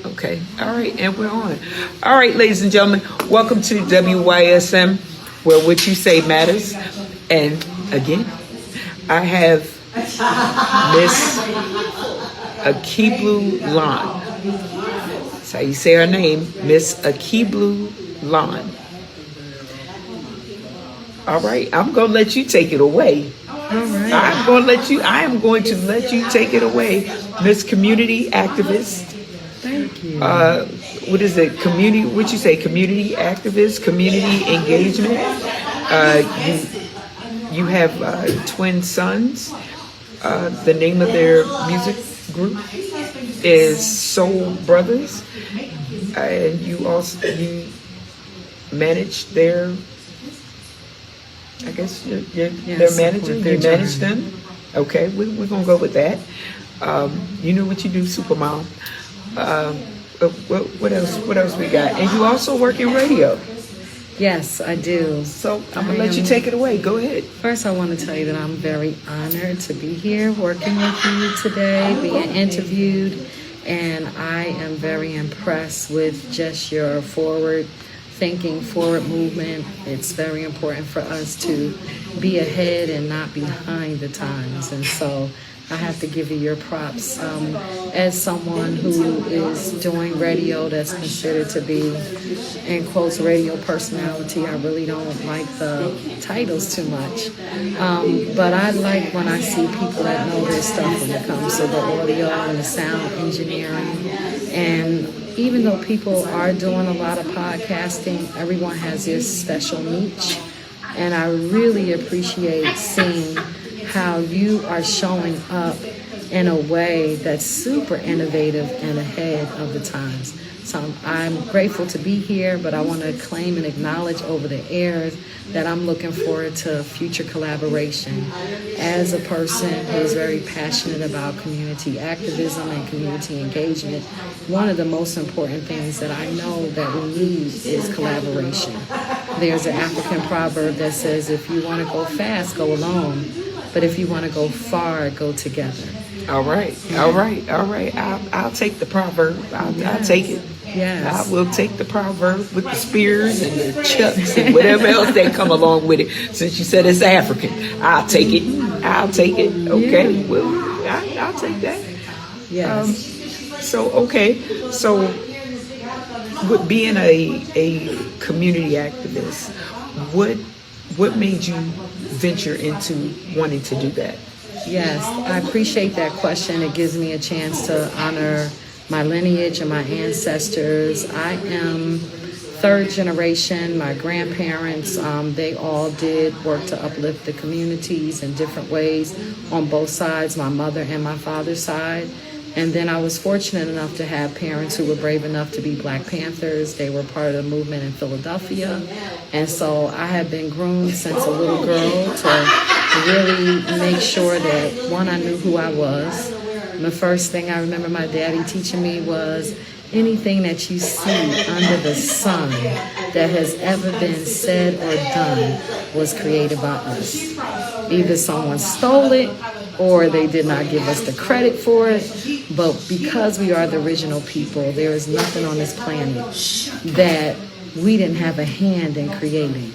Okay. All right. And we're on. All right, ladies and gentlemen, welcome to W.Y.S.M, where what you say matters. And again, I have Miss Akeblulan. That's how you say her name, Miss Akeblulan. All right, I'm gonna let you take it away. All right. I am going to let you take it away, Miss Community Activist. Thank you. What is it? What you say? Community activist, community engagement. You have twin sons. The name of their music group is Soul Brothers, and you manage their. I guess you're their manager. You manage them. Okay, we're gonna go with that. You know what you do, Supermom. What else? What else we got? And you also work in radio. Yes, I do. So I'm gonna let you take it away. Go ahead. First, I want to tell you that I'm very honored to be here working with you today, being interviewed, and I am very impressed with just your forward movement. It's very important for us to be ahead and not behind the times, and so I have to give you your props. As someone who is doing radio that's considered to be, in quotes, radio personality, I really don't like the titles too much. But I like when I see people that know their stuff when it comes to the audio and the sound engineering. And even though people are doing a lot of podcasting, everyone has their special niche. And I really appreciate seeing how you are showing up in a way that's super innovative and ahead of the times. So I'm grateful to be here, but I want to claim and acknowledge over the air that I'm looking forward to future collaboration. As a person who is very passionate about community activism and community engagement, one of the most important things that I know that we need is collaboration. There's an African proverb that says, if you want to go fast, go alone. But if you want to go far, go together. All right. I'll take the proverb. I'll take it. Yes. I will take the proverb with the spears and the chucks and whatever else that come along with it. Since you said it's African, I'll take it. Okay. Yeah. Well, I'll take that. Yes. So with being a community activist, what made you venture into wanting to do that? Yes, I appreciate that question. It gives me a chance to honor my lineage and my ancestors. I am third generation. My grandparents, they all did work to uplift the communities in different ways on both sides, my mother and my father's side. And then I was fortunate enough to have parents who were brave enough to be Black Panthers. They were part of the movement in Philadelphia. And so I have been groomed since a little girl to really make sure that, one, I knew who I was. And the first thing I remember my daddy teaching me was, anything that you see under the sun that has ever been said or done was created by us. Either someone stole it or they did not give us the credit for it. But because we are the original people, there is nothing on this planet that we didn't have a hand in creating.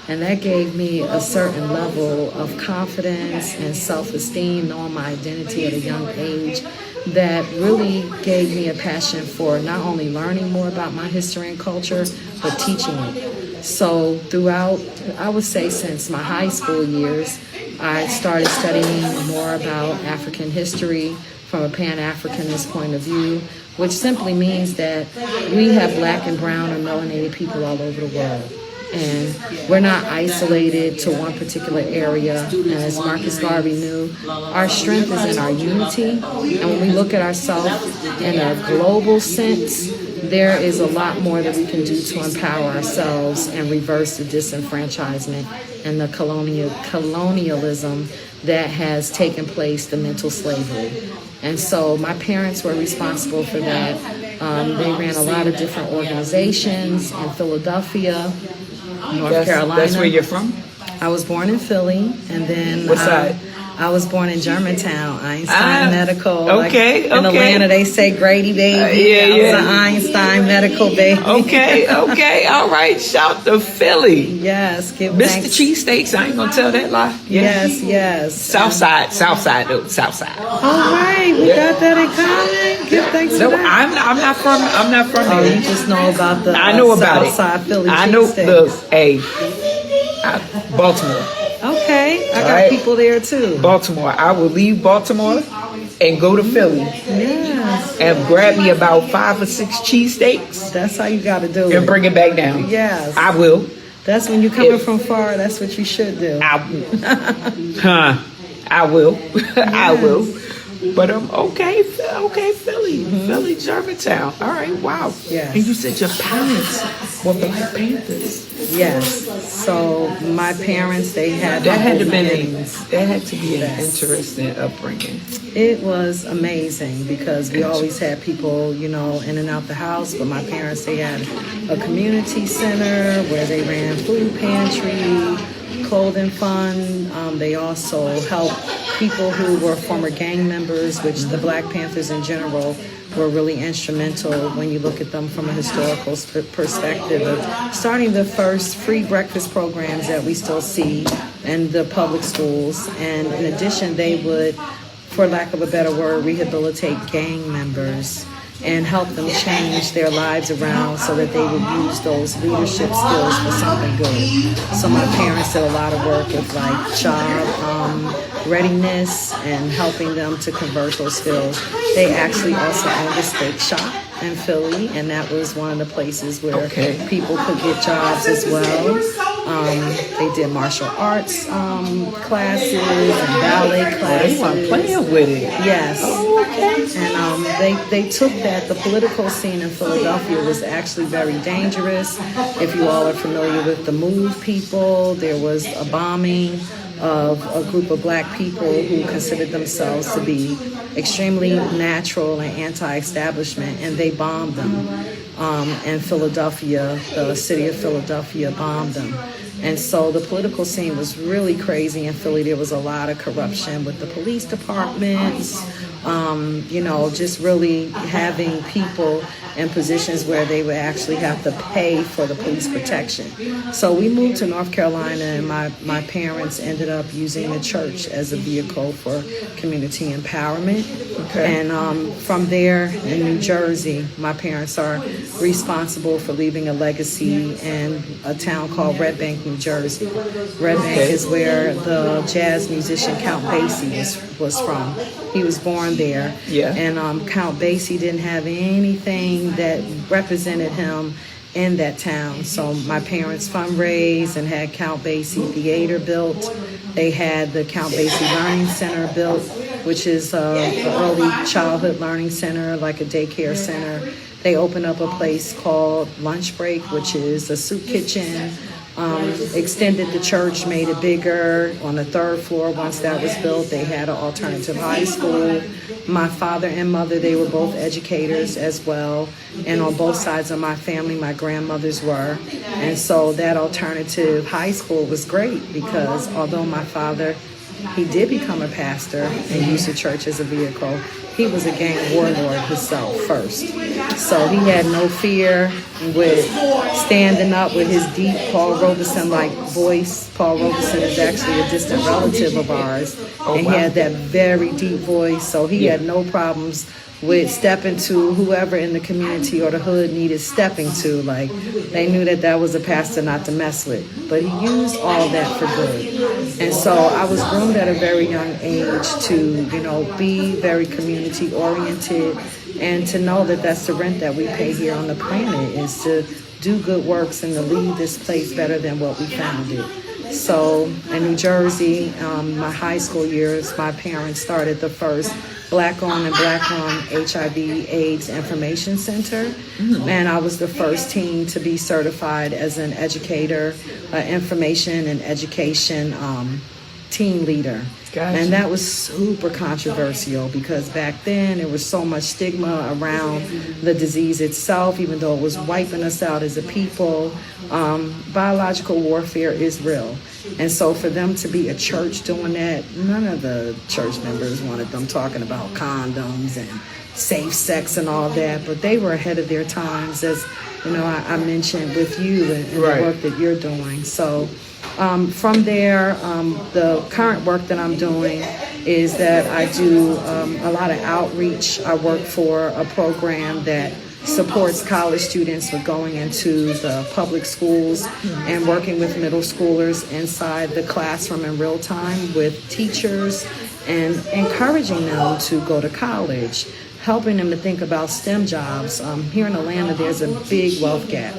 And that gave me a certain level of confidence and self-esteem, knowing my identity at a young age, that really gave me a passion for not only learning more about my history and culture, but teaching it. So throughout, I would say since my high school years, I started studying more about African history from a Pan-Africanist point of view, which simply means that we have Black and brown and melanated people all over the world. And we're not isolated to one particular area. And as Marcus Garvey knew, our strength is in our unity. And when we look at ourselves in a global sense, there is a lot more that we can do to empower ourselves and reverse the disenfranchisement and the colonialism that has taken place, the mental slavery. And so my parents were responsible for that. They ran a lot of different organizations in Philadelphia, North Carolina. That's where you're from? I was born in Philly, and then what side? I was born in Germantown, Einstein Medical. Okay, In Atlanta, they say Grady baby. I was an Einstein Medical baby. Okay, all right. Shout to Philly. Yes, give Mr. thanks. Cheesesteaks, I ain't gonna tell that lie. Yes. Southside though, Southside. All right, we got that in common. Give thanks to that. I'm not from Oh, there. you just know about the I know about Southside it. Philly I know cheesesteaks. Baltimore. Okay, I got right. people there too. Baltimore. I will leave Baltimore and go to Philly Yes, and grab me about 5 or 6 cheesesteaks that's how you got to do and it. bring it back down. Yes, I will. that's when you're coming from far. That's what you should do. I will. I will. But okay, Philly, Philly, Germantown. All right, wow. Yes. And you said your parents were Black Panthers. Yes. So my parents, they had That had to beginnings. be an interesting upbringing. It was amazing because we always had people, you know, in and out the house. But my parents, they had a community center where they ran food pantry, clothing fund. They also helped people who were former gang members, which the Black Panthers in general were really instrumental when you look at them from a historical perspective of starting the first free breakfast programs that we still see in the public schools. And in addition, they would, for lack of a better word, rehabilitate gang members and help them change their lives around so that they would use those leadership skills for something good. So my parents did a lot of work with like job readiness and helping them to convert those skills. They actually also owned a steak shop in Philly, and that was one of the places where people could get jobs as well. They did martial arts classes and ballet classes. They weren't playing with it. Yes. And they took that. The political scene in Philadelphia was actually very dangerous. If you all are familiar with the Move people, there was a bombing of a group of Black people who considered themselves to be extremely natural and anti-establishment, and they bombed them. In Philadelphia, the city of Philadelphia bombed them. And so the political scene was really crazy in Philly. There was a lot of corruption with the police departments, just really having people in positions where they would actually have to pay for the police protection. So we moved to North Carolina, and my parents ended up using the church as a vehicle for community empowerment. And from there in New Jersey, my parents are responsible for leaving a legacy in a town called Red Bank, New Jersey. Red Bank is where the jazz musician Count Basie was from. He was born there. Yeah. And Count Basie didn't have anything that represented him in that town. So my parents fundraised and had Count Basie Theater built. They had the Count Basie Learning Center built, which is an early childhood learning center, like a daycare center. They opened up a place called Lunch Break, which is a soup kitchen. Extended the church, made it bigger. On the 3rd floor, once that was built, they had an alternative high school. My father and mother, they were both educators as well. And on both sides of my family, my grandmothers were. And so that alternative high school was great because although my father, he did become a pastor and used the church as a vehicle, he was a gang warlord himself first. So he had no fear with standing up with his deep Paul Robeson-like voice. Paul Robeson is actually a distant relative of ours. And he had that very deep voice. So he had no problems with stepping to whoever in the community or the hood needed stepping to. Like, they knew that was a pastor not to mess with. But he used all that for good. And so I was groomed at a very young age to, be very community oriented and to know that that's the rent that we pay here on the planet, is to do good works and to leave this place better than what we found it. So in New Jersey, my high school years, my parents started the first Black-owned and Black-run HIV/AIDS information center. And I was the first teen to be certified as an educator, information and education team leader. Gotcha. And that was super controversial because back then there was so much stigma around the disease itself, even though it was wiping us out as a people. Biological warfare is real. And so for them to be a church doing that, none of the church members wanted them talking about condoms and safe sex and all that, but they were ahead of their times, as I mentioned with you and the work that you're doing. So from there, the current work that I'm doing is that I do a lot of outreach. I work for a program that supports college students with going into the public schools and working with middle schoolers inside the classroom in real time with teachers and encouraging them to go to college, helping them to think about STEM jobs. Here in Atlanta, there's a big wealth gap.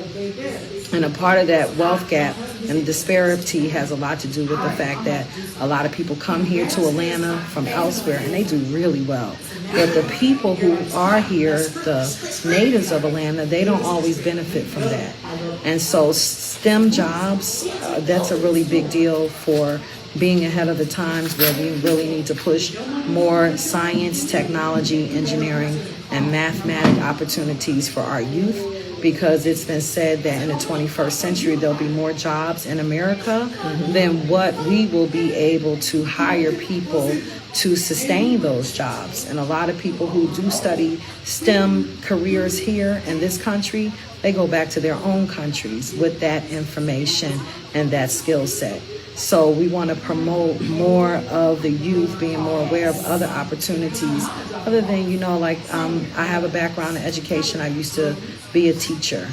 And a part of that wealth gap and disparity has a lot to do with the fact that a lot of people come here to Atlanta from elsewhere and they do really well. But the people who are here, the natives of Atlanta, they don't always benefit from that. And so STEM jobs, that's a really big deal for being ahead of the times, where we really need to push more science, technology, engineering, and mathematic opportunities for our youth. Because it's been said that in the 21st century, there'll be more jobs in America than what we will be able to hire people to sustain those jobs. And a lot of people who do study STEM careers here in this country, they go back to their own countries with that information and that skill set. So we want to promote more of the youth being more aware of other opportunities other than, I have a background in education. I used to be a teacher.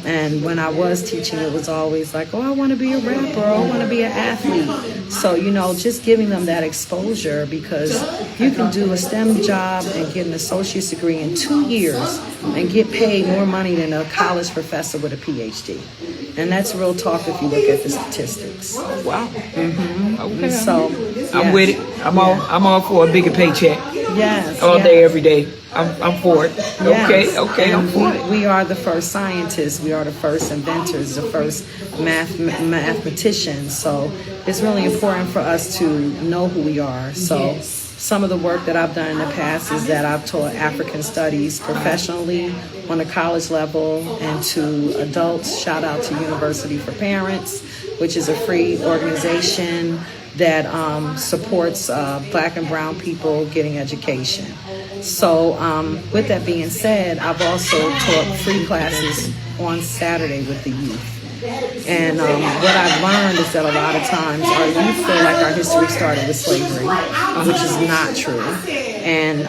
And when I was teaching, it was always like, oh, I want to be a rapper, or I want to be an athlete. So, just giving them that exposure, because you can do a STEM job and get an associate's degree in 2 years and get paid more money than a college professor with a PhD. And that's real talk if you look at the statistics. Wow. Okay. So I'm with it. I'm all for a bigger paycheck. Yes. All day, every day. I'm for it. Yes. Okay. I'm for it. We are the first scientists. We are the first inventors, the first mathematicians. So it's really important for us to know who we are. So some of the work that I've done in the past is that I've taught African studies professionally on a college level and to adults. Shout out to University for Parents, which is a free organization that supports Black and brown people getting education. So with that being said, I've also taught free classes on Saturday with the youth. And what I've learned is that a lot of times our youth feel like our history started with slavery, which is not true. And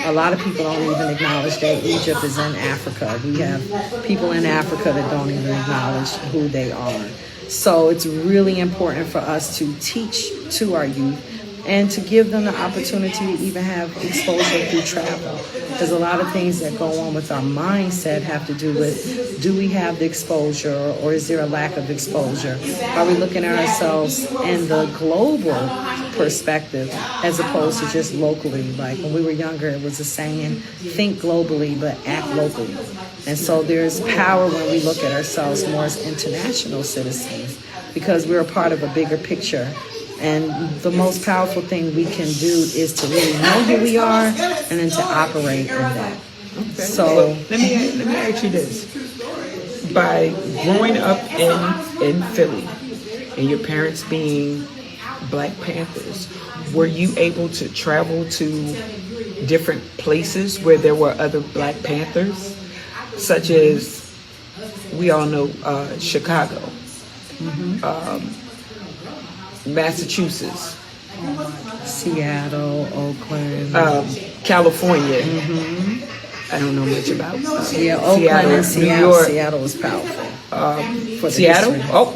a lot of people don't even acknowledge that Egypt is in Africa. We have people in Africa that don't even acknowledge who they are. So it's really important for us to teach to our youth and to give them the opportunity to even have exposure through travel. There's a lot of things that go on with our mindset have to do with, do we have the exposure or is there a lack of exposure? Are we looking at ourselves in the global perspective as opposed to just locally? Like when we were younger, it was a saying, think globally but act locally. And so there's power when we look at ourselves more as international citizens because we're a part of a bigger picture. And the most powerful thing we can do is to really know who we are and then to operate in that. Okay. So well, let me ask you this. By growing up in Philly and your parents being Black Panthers, were you able to travel to different places where there were other Black Panthers? Such as, we all know Chicago. Massachusetts, Seattle, Oakland, California. I don't know much about Oakland Seattle, and Seattle. New York. Seattle was powerful. For the Seattle? history. Oh,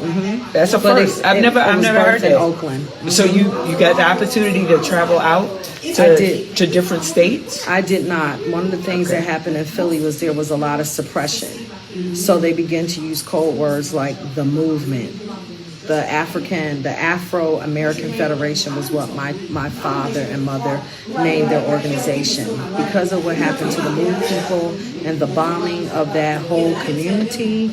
that's a But first. I've never heard in that. Oakland. So you got the opportunity to travel out to different states? I did not. One of the things that happened in Philly was there was a lot of suppression. So they began to use code words like the movement. The Afro-American Federation was what my father and mother named their organization. Because of what happened to the Move people and the bombing of that whole community,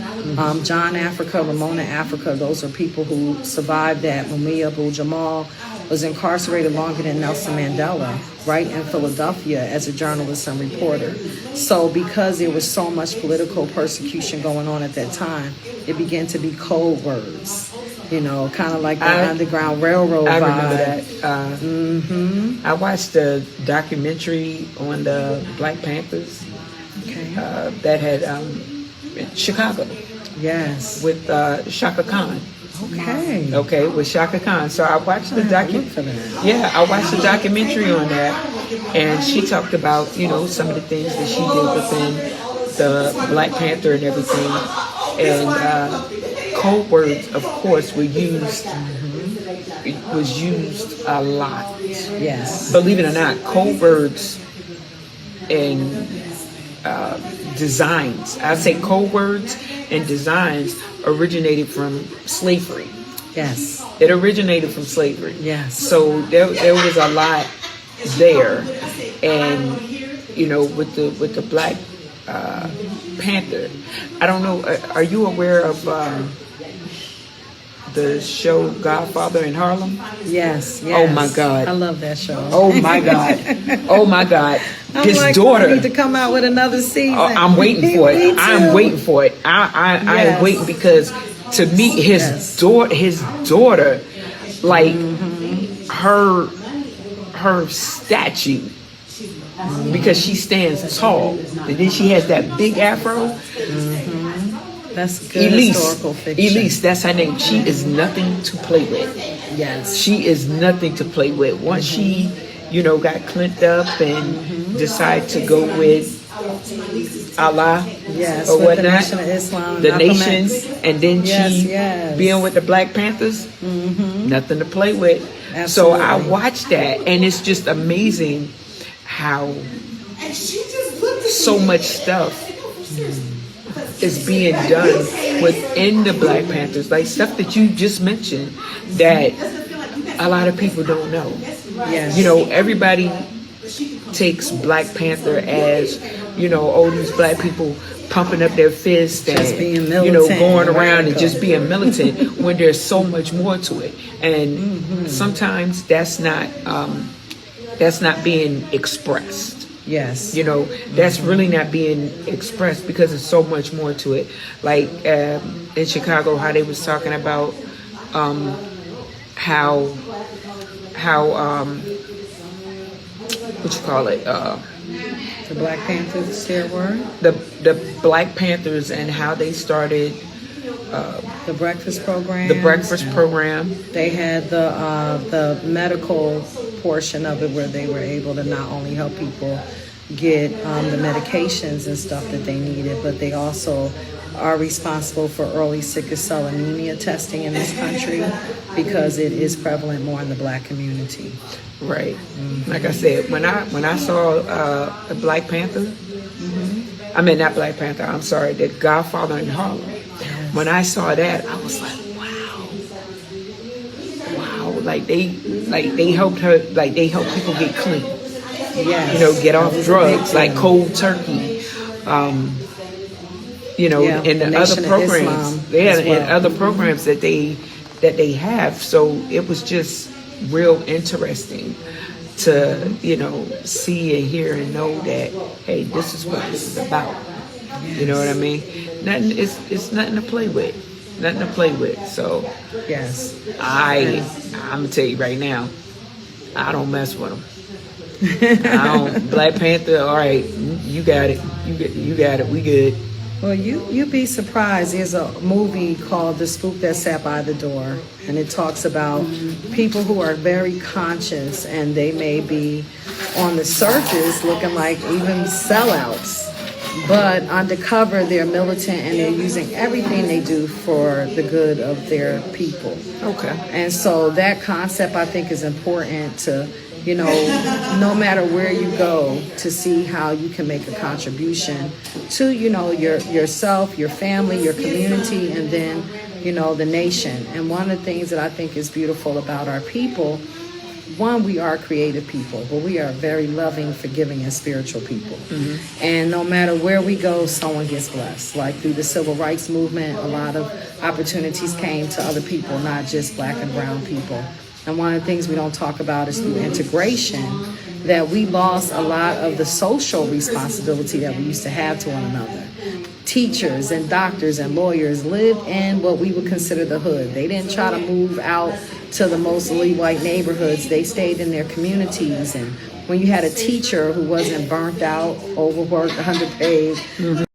John Africa, Ramona Africa, those are people who survived that. Mumia Abu-Jamal, was incarcerated longer than Nelson Mandela, right in Philadelphia as a journalist and reporter. So because there was so much political persecution going on at that time, it began to be code words, kind of like the Underground Railroad I vibe. remember that. I watched a documentary on the Black Panthers that had Chicago. Yes. With Shaka Khan. Okay, with Shaka Khan. So I watched the documentary. Yeah, I watched the documentary on that, and she talked about some of the things that she did within the Black Panther and everything, and code words, of course, were used. It was used a lot. Yes. Believe it or not, code words and designs. I say code words and designs originated from slavery. Yes. It originated from slavery. Yes. So there was a lot there, and with the Black Panther. I don't know. Are you aware of the show Godfather in Harlem? Yes. Oh my God! I love that show. Oh my God! Oh my God! His daughter. I need to come out with another season. I'm waiting for it. I'm waiting for it. I am waiting because to meet his daughter, like her statue, because she stands tall, and then she has that big afro. That's good historical fiction. Elise, that's her name. She is nothing to play with. Yes. She is nothing to play with. Once she, got clinked up and decided to go with Allah or whatnot, the Nation of Islam, the nation, and then she being with the Black Panthers, nothing to play with. Absolutely. So I watched that, and it's just amazing how so much stuff is being done within the Black Panthers, like stuff that you just mentioned that a lot of people don't know. Yes. Everybody takes Black Panther as, all these black people pumping up their fists and, just being militant, going around and just being militant when there's so much more to it. And sometimes that's not being expressed. Yes. That's really not being expressed because there's so much more to it. Like in Chicago, how they was talking about how what you call it? The Black Panthers, their word? The Black Panthers and how they started the breakfast program. The breakfast program. They had the medical portion of it where they were able to not only help people get the medications and stuff that they needed, but they also are responsible for early sickle cell anemia testing in this country because it is prevalent more in the Black community. Right. Like I said, when I saw the Black Panther, I mean not Black Panther. I'm sorry, the Godfather in Harlem. Yes. When I saw that, I was like, wow. Like they helped her. Like they helped people get clean. Yes. Get off drugs like cold turkey. In the other programs, and other programs that they have. So it was just real interesting to see and hear and know that, hey, this is what this is about. Yes. You know what I mean? It's nothing to play with. Nothing to play with. So yes, I'm gonna tell you right now, I don't mess with them. Black Panther, all right, you got it. You got it. We good. Well, you'd be surprised. There's a movie called The Spook That Sat by the Door, and it talks about people who are very conscious, and they may be on the surface looking like even sellouts, but undercover they're militant and they're using everything they do for the good of their people. Okay. And so that concept, I think, is important to, no matter where you go, to see how you can make a contribution to, yourself, your family, your community, and then, the nation. And one of the things that I think is beautiful about our people, one, we are creative people, but we are very loving, forgiving, and spiritual people. Mm-hmm. And no matter where we go, someone gets blessed. Like through the civil rights movement, a lot of opportunities came to other people, not just black and brown people. and one of the things we don't talk about is through integration, that we lost a lot of the social responsibility that we used to have to one another. Teachers and doctors and lawyers lived in what we would consider the hood. They didn't try to move out to the mostly white neighborhoods. They stayed in their communities. And when you had a teacher who wasn't burnt out, overworked, underpaid,